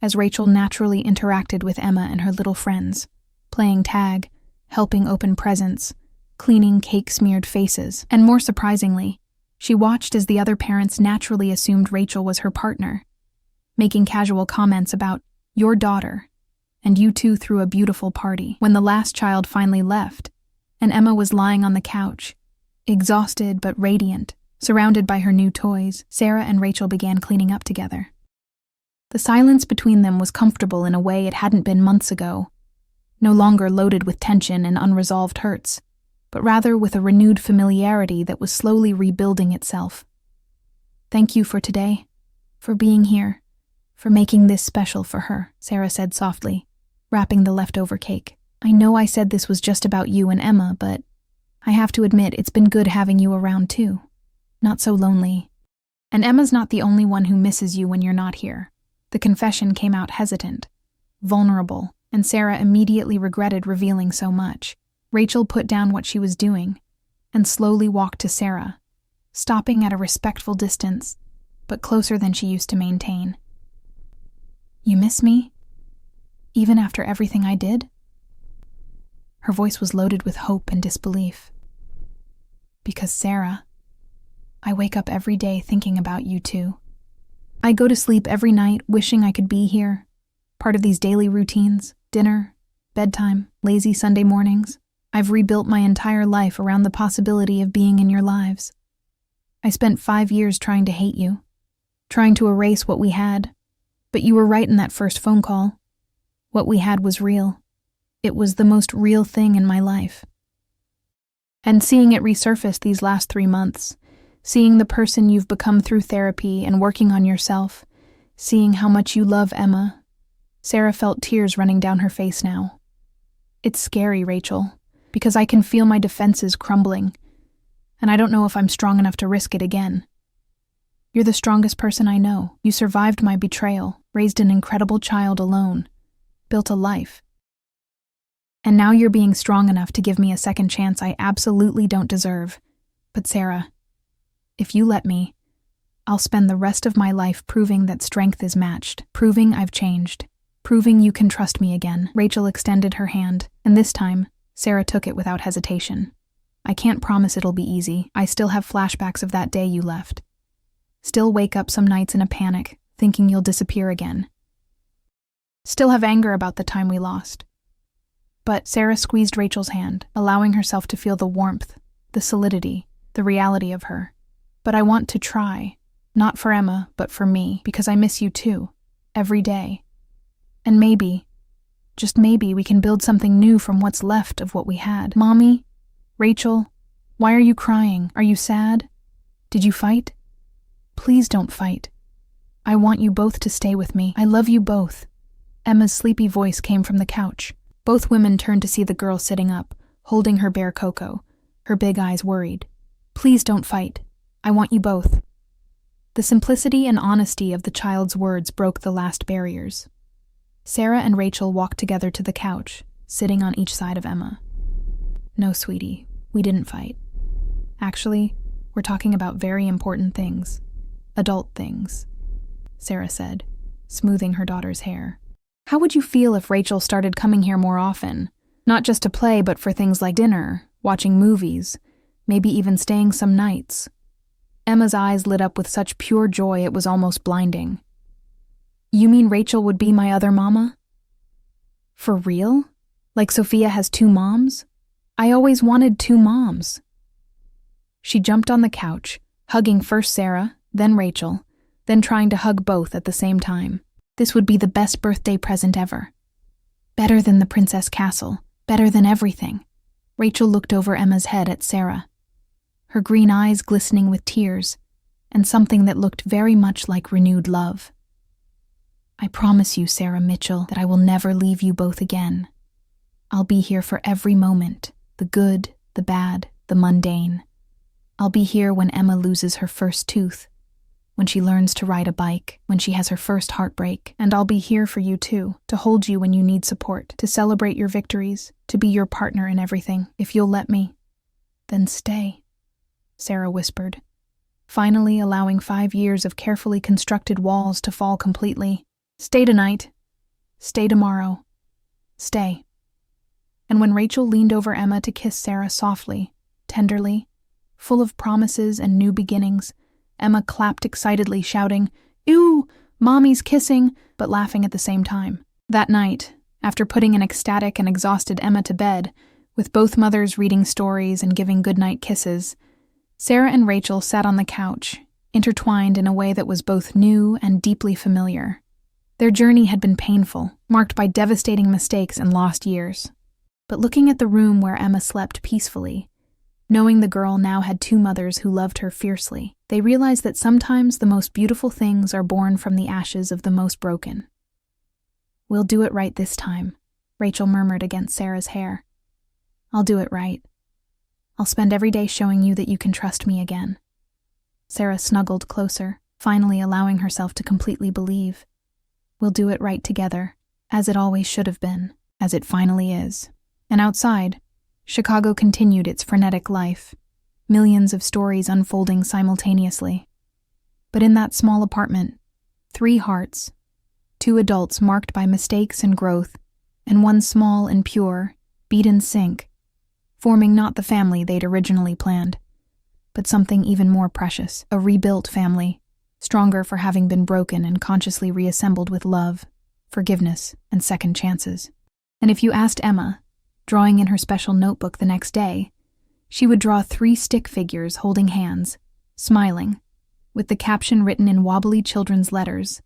as Rachel naturally interacted with Emma and her little friends, playing tag, helping open presents, cleaning cake-smeared faces, and more surprisingly, she watched as the other parents naturally assumed Rachel was her partner, making casual comments about "your daughter," and "you two threw a beautiful party." When the last child finally left, and Emma was lying on the couch, exhausted but radiant, surrounded by her new toys, Sarah and Rachel began cleaning up together. The silence between them was comfortable in a way it hadn't been months ago, no longer loaded with tension and unresolved hurts, but rather with a renewed familiarity that was slowly rebuilding itself. "Thank you for today, for being here, for making this special for her," Sarah said softly, wrapping the leftover cake. "I know I said this was just about you and Emma, but I have to admit it's been good having you around too. Not so lonely. And Emma's not the only one who misses you when you're not here." The confession came out hesitant, vulnerable, and Sarah immediately regretted revealing so much. Rachel put down what she was doing and slowly walked to Sarah, stopping at a respectful distance, but closer than she used to maintain. "You miss me? Even after everything I did?" Her voice was loaded with hope and disbelief. "Because Sarah, I wake up every day thinking about you too. I go to sleep every night wishing I could be here, part of these daily routines, dinner, bedtime, lazy Sunday mornings. I've rebuilt my entire life around the possibility of being in your lives. I spent 5 years trying to hate you, trying to erase what we had, but you were right in that first phone call. What we had was real. It was the most real thing in my life. And seeing it resurface these last 3 months, seeing the person you've become through therapy and working on yourself, seeing how much you love Emma," Sarah felt tears running down her face now. "It's scary, Rachel, because I can feel my defenses crumbling, and I don't know if I'm strong enough to risk it again. You're the strongest person I know. You survived my betrayal, raised an incredible child alone, built a life. And now you're being strong enough to give me a second chance I absolutely don't deserve. But Sarah, if you let me, I'll spend the rest of my life proving that strength is matched, proving I've changed, proving you can trust me again." Rachel extended her hand, and this time, Sarah took it without hesitation. "I can't promise it'll be easy. I still have flashbacks of that day you left. Still wake up some nights in a panic, thinking you'll disappear again. Still have anger about the time we lost." But Sarah squeezed Rachel's hand, allowing herself to feel the warmth, the solidity, the reality of her. "But I want to try, not for Emma, but for me, because I miss you too, every day. And maybe, just maybe, we can build something new from what's left of what we had." "Mommy? Rachel? Why are you crying? Are you sad? Did you fight? Please don't fight. I want you both to stay with me. I love you both." Emma's sleepy voice came from the couch. Both women turned to see the girl sitting up, holding her bare cocoa, her big eyes worried. "Please don't fight. I want you both." The simplicity and honesty of the child's words broke the last barriers. Sarah and Rachel walked together to the couch, sitting on each side of Emma. "No, sweetie, we didn't fight. Actually, we're talking about very important things. Adult things," Sarah said, smoothing her daughter's hair. "How would you feel if Rachel started coming here more often? Not just to play, but for things like dinner, watching movies, maybe even staying some nights?" Emma's eyes lit up with such pure joy it was almost blinding. "You mean Rachel would be my other mama? For real? Like Sophia has 2 moms? I always wanted 2 moms." She jumped on the couch, hugging first Sarah, then Rachel, then trying to hug both at the same time. This would be the best birthday present ever. Better than the Princess Castle, better than everything. Rachel looked over Emma's head at Sarah. her green eyes glistening with tears, and something that looked very much like renewed love. "I promise you, Sarah Mitchell, that I will never leave you both again. I'll be here for every moment, the good, the bad, the mundane. I'll be here when Emma loses her first tooth, when she learns to ride a bike, when she has her first heartbreak, and I'll be here for you too, to hold you when you need support, to celebrate your victories, to be your partner in everything, if you'll let me." "Then stay," Sarah whispered, finally allowing 5 years of carefully constructed walls to fall completely. "Stay tonight. Stay tomorrow. Stay." And when Rachel leaned over Emma to kiss Sarah softly, tenderly, full of promises and new beginnings, Emma clapped excitedly, shouting, "Ew, Mommy's kissing," but laughing at the same time. That night, after putting an ecstatic and exhausted Emma to bed, with both mothers reading stories and giving goodnight kisses, Sarah and Rachel sat on the couch, intertwined in a way that was both new and deeply familiar. Their journey had been painful, marked by devastating mistakes and lost years. But looking at the room where Emma slept peacefully, knowing the girl now had 2 mothers who loved her fiercely, they realized that sometimes the most beautiful things are born from the ashes of the most broken. "We'll do it right this time," Rachel murmured against Sarah's hair. "I'll do it right. I'll spend every day showing you that you can trust me again." Sarah snuggled closer, finally allowing herself to completely believe. "We'll do it right together, as it always should have been, as it finally is." And outside, Chicago continued its frenetic life, millions of stories unfolding simultaneously. But in that small apartment, 3 hearts, 2 adults marked by mistakes and growth, and 1 small and pure, beat in sync, forming not the family they'd originally planned, but something even more precious, a rebuilt family, stronger for having been broken and consciously reassembled with love, forgiveness, and second chances. And if you asked Emma, drawing in her special notebook the next day, she would draw 3 stick figures holding hands, smiling, with the caption written in wobbly children's letters,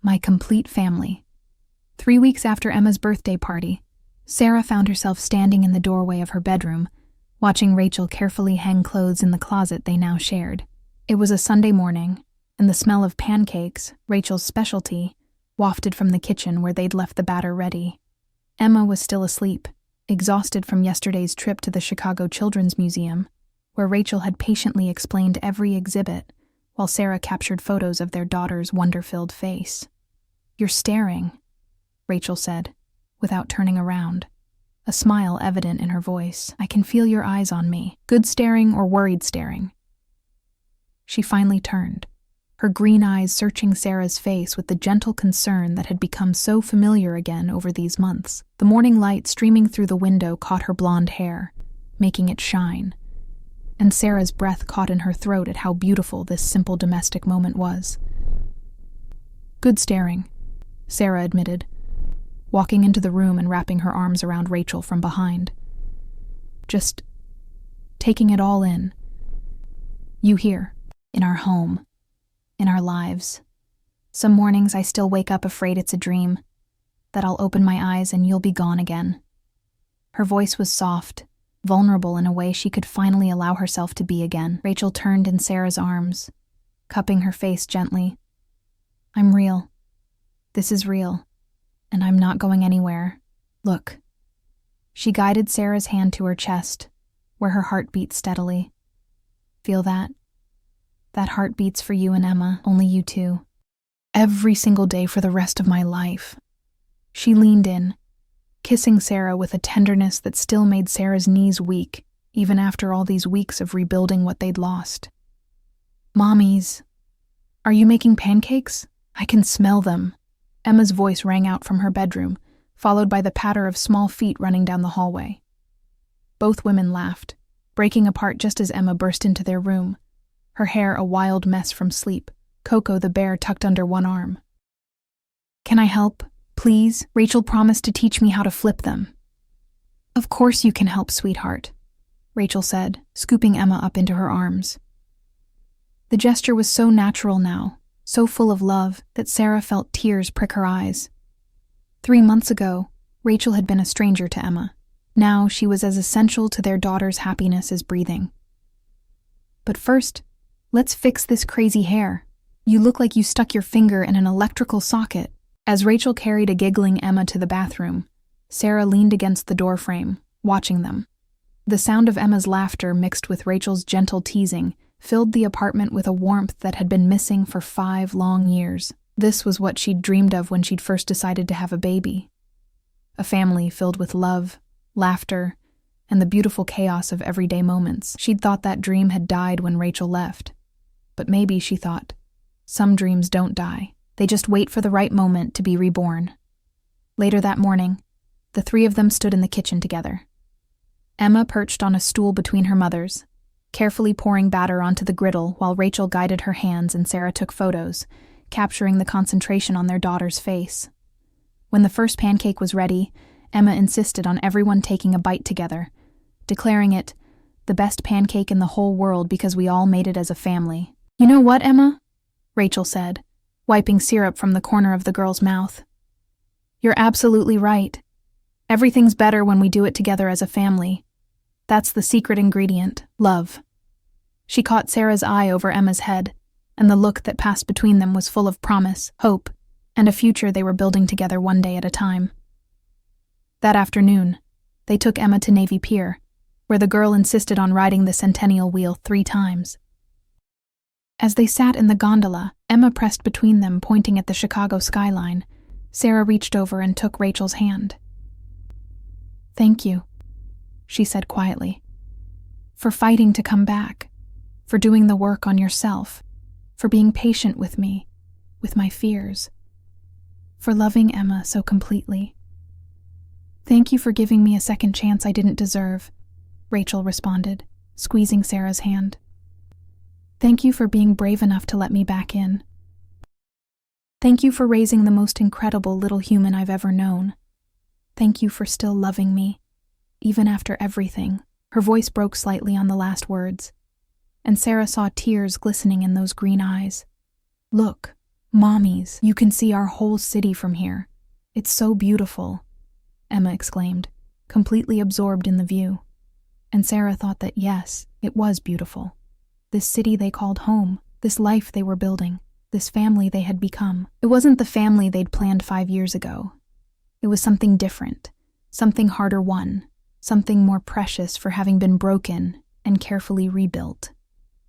"My complete family." 3 weeks after Emma's birthday party, Sarah found herself standing in the doorway of her bedroom, watching Rachel carefully hang clothes in the closet they now shared. It was a Sunday morning, and the smell of pancakes, Rachel's specialty, wafted from the kitchen where they'd left the batter ready. Emma was still asleep, exhausted from yesterday's trip to the Chicago Children's Museum, where Rachel had patiently explained every exhibit, while Sarah captured photos of their daughter's wonder-filled face. "You're staring," Rachel said, without turning around, a smile evident in her voice. "I can feel your eyes on me. Good staring or worried staring?" She finally turned, her green eyes searching Sarah's face with the gentle concern that had become so familiar again over these months. The morning light streaming through the window caught her blonde hair, making it shine, and Sarah's breath caught in her throat at how beautiful this simple domestic moment was. "Good staring," Sarah admitted, walking into the room and wrapping her arms around Rachel from behind. "Just taking it all in. You here, in our home, in our lives. Some mornings I still wake up afraid it's a dream, that I'll open my eyes and you'll be gone again." Her voice was soft, vulnerable in a way she could finally allow herself to be again. Rachel turned in Sarah's arms, cupping her face gently. "I'm real. This is real. And I'm not going anywhere. Look." She guided Sarah's hand to her chest, where her heart beat steadily. "Feel that? That heart beats for you and Emma, only you two. Every single day for the rest of my life." She leaned in, kissing Sarah with a tenderness that still made Sarah's knees weak, even after all these weeks of rebuilding what they'd lost. "Mommies, are you making pancakes? I can smell them." Emma's voice rang out from her bedroom, followed by the patter of small feet running down the hallway. Both women laughed, breaking apart just as Emma burst into their room, her hair a wild mess from sleep, Coco the bear tucked under one arm. "Can I help, please? Rachel promised to teach me how to flip them." "Of course you can help, sweetheart," Rachel said, scooping Emma up into her arms. The gesture was so natural now, so full of love, that Sarah felt tears prick her eyes. 3 months ago, Rachel had been a stranger to Emma. Now she was as essential to their daughter's happiness as breathing. But first, let's fix this crazy hair. You look like you stuck your finger in an electrical socket." As Rachel carried a giggling Emma to the bathroom, Sarah leaned against the doorframe, watching them. The sound of Emma's laughter mixed with Rachel's gentle teasing filled the apartment with a warmth that had been missing for 5 long years. This was what she'd dreamed of when she'd first decided to have a baby. A family filled with love, laughter, and the beautiful chaos of everyday moments. She'd thought that dream had died when Rachel left. But maybe, she thought, some dreams don't die. They just wait for the right moment to be reborn. Later that morning, the 3 of them stood in the kitchen together. Emma perched on a stool between her mothers, carefully pouring batter onto the griddle while Rachel guided her hands and Sarah took photos, capturing the concentration on their daughter's face. When the first pancake was ready, Emma insisted on everyone taking a bite together, declaring it the best pancake in the whole world because we all made it as a family. "You know what, Emma?" Rachel said, wiping syrup from the corner of the girl's mouth. "You're absolutely right. Everything's better when we do it together as a family. That's the secret ingredient, love." She caught Sarah's eye over Emma's head, and the look that passed between them was full of promise, hope, and a future they were building together one day at a time. That afternoon, they took Emma to Navy Pier, where the girl insisted on riding the Centennial Wheel 3 times. As they sat in the gondola, Emma pressed between them, pointing at the Chicago skyline. Sarah reached over and took Rachel's hand. "Thank you," she said quietly, "for fighting to come back, for doing the work on yourself, for being patient with me, with my fears, for loving Emma so completely." "Thank you for giving me a second chance I didn't deserve," Rachel responded, squeezing Sarah's hand. "Thank you for being brave enough to let me back in. Thank you for raising the most incredible little human I've ever known. Thank you for still loving me, even after everything." Her voice broke slightly on the last words, and Sarah saw tears glistening in those green eyes. "Look, mommies, you can see our whole city from here. It's so beautiful," Emma exclaimed, completely absorbed in the view. And Sarah thought that yes, it was beautiful. This city they called home, this life they were building, this family they had become. It wasn't the family they'd planned 5 years ago. It was something different, something harder won, something more precious for having been broken and carefully rebuilt.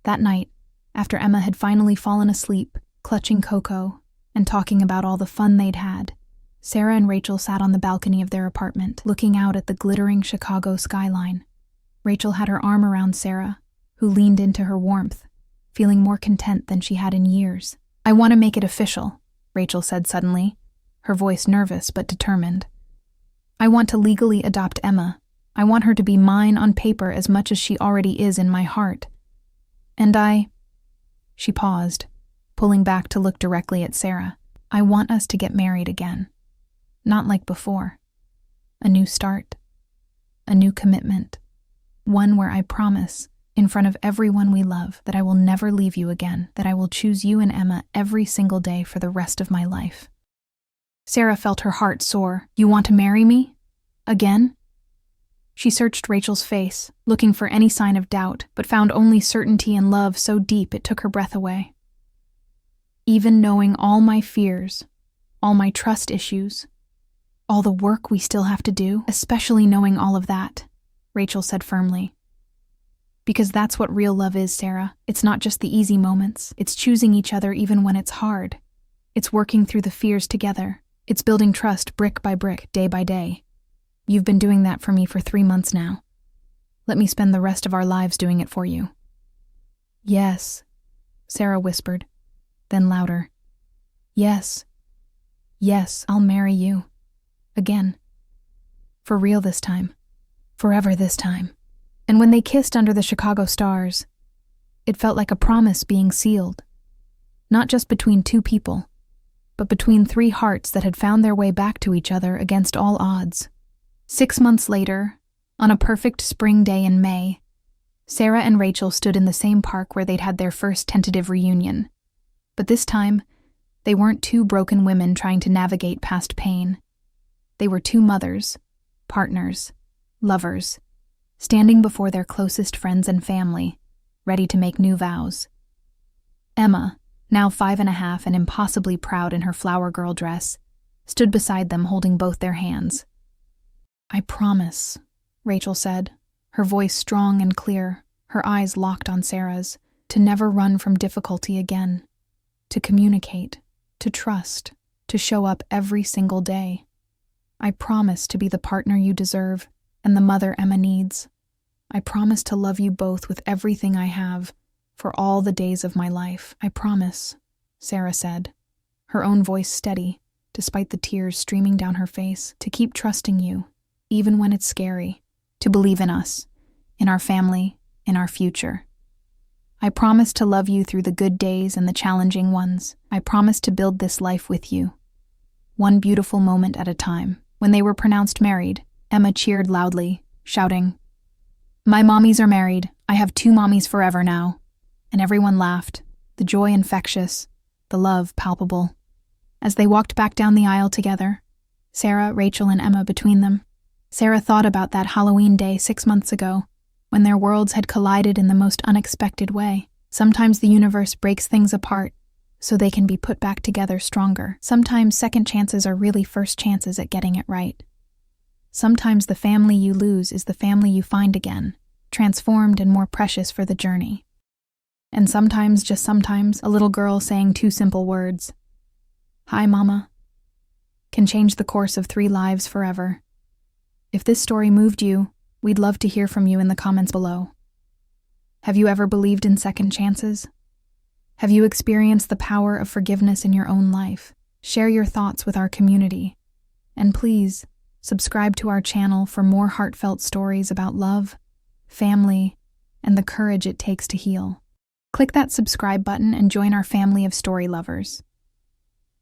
That night, after Emma had finally fallen asleep, clutching Coco and talking about all the fun they'd had, Sarah and Rachel sat on the balcony of their apartment, looking out at the glittering Chicago skyline. Rachel had her arm around Sarah, who leaned into her warmth, feeling more content than she had in years. "I want to make it official," Rachel said suddenly, her voice nervous but determined. "I want to legally adopt Emma. I want her to be mine on paper as much as she already is in my heart. And She paused, pulling back to look directly at Sarah. "I want us to get married again. Not like before. A new start. A new commitment. One where I promise, in front of everyone we love, that I will never leave you again, that I will choose you and Emma every single day for the rest of my life." Sarah felt her heart soar. "You want to marry me? Again?" She searched Rachel's face, looking for any sign of doubt, but found only certainty and love so deep it took her breath away. "Even knowing all my fears, all my trust issues, all the work we still have to do, especially knowing all of that," Rachel said firmly. "Because that's what real love is, Sarah. It's not just the easy moments. It's choosing each other even when it's hard. It's working through the fears together. It's building trust brick by brick, day by day. You've been doing that for me for 3 months now. Let me spend the rest of our lives doing it for you." "Yes," Sarah whispered, then louder. "Yes. Yes, I'll marry you. Again. For real this time. Forever this time." And when they kissed under the Chicago stars, it felt like a promise being sealed. Not just between 2 people, but between 3 hearts that had found their way back to each other against all odds. 6 months later, on a perfect spring day in May, Sarah and Rachel stood in the same park where they'd had their first tentative reunion. But this time, they weren't 2 broken women trying to navigate past pain. They were 2 mothers, partners, lovers, standing before their closest friends and family, ready to make new vows. Emma, now 5.5 and impossibly proud in her flower girl dress, stood beside them holding both their hands. "I promise," Rachel said, her voice strong and clear, her eyes locked on Sarah's, "to never run from difficulty again, to communicate, to trust, to show up every single day. I promise to be the partner you deserve and the mother Emma needs. I promise to love you both with everything I have, for all the days of my life. I promise," Sarah said, her own voice steady, despite the tears streaming down her face, "to keep trusting you, even when it's scary, to believe in us, in our family, in our future. I promise to love you through the good days and the challenging ones. I promise to build this life with you, one beautiful moment at a time." When they were pronounced married, Emma cheered loudly, shouting, "My mommies are married. I have 2 mommies forever now." And everyone laughed, the joy infectious, the love palpable. As they walked back down the aisle together, Sarah, Rachel, and Emma between them, Sarah thought about that Halloween day 6 months ago, when their worlds had collided in the most unexpected way. Sometimes the universe breaks things apart so they can be put back together stronger. Sometimes second chances are really first chances at getting it right. Sometimes the family you lose is the family you find again, transformed and more precious for the journey. And sometimes, just sometimes, a little girl saying 2 simple words, "Hi, Mama," can change the course of 3 lives forever. If this story moved you, we'd love to hear from you in the comments below. Have you ever believed in second chances? Have you experienced the power of forgiveness in your own life? Share your thoughts with our community. And please, subscribe to our channel for more heartfelt stories about love, family, and the courage it takes to heal. Click that subscribe button and join our family of story lovers.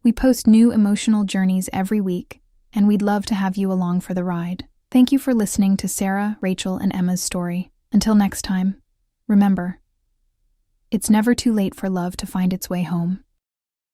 We post new emotional journeys every week, and we'd love to have you along for the ride. Thank you for listening to Sarah, Rachel, and Emma's story. Until next time, remember, it's never too late for love to find its way home.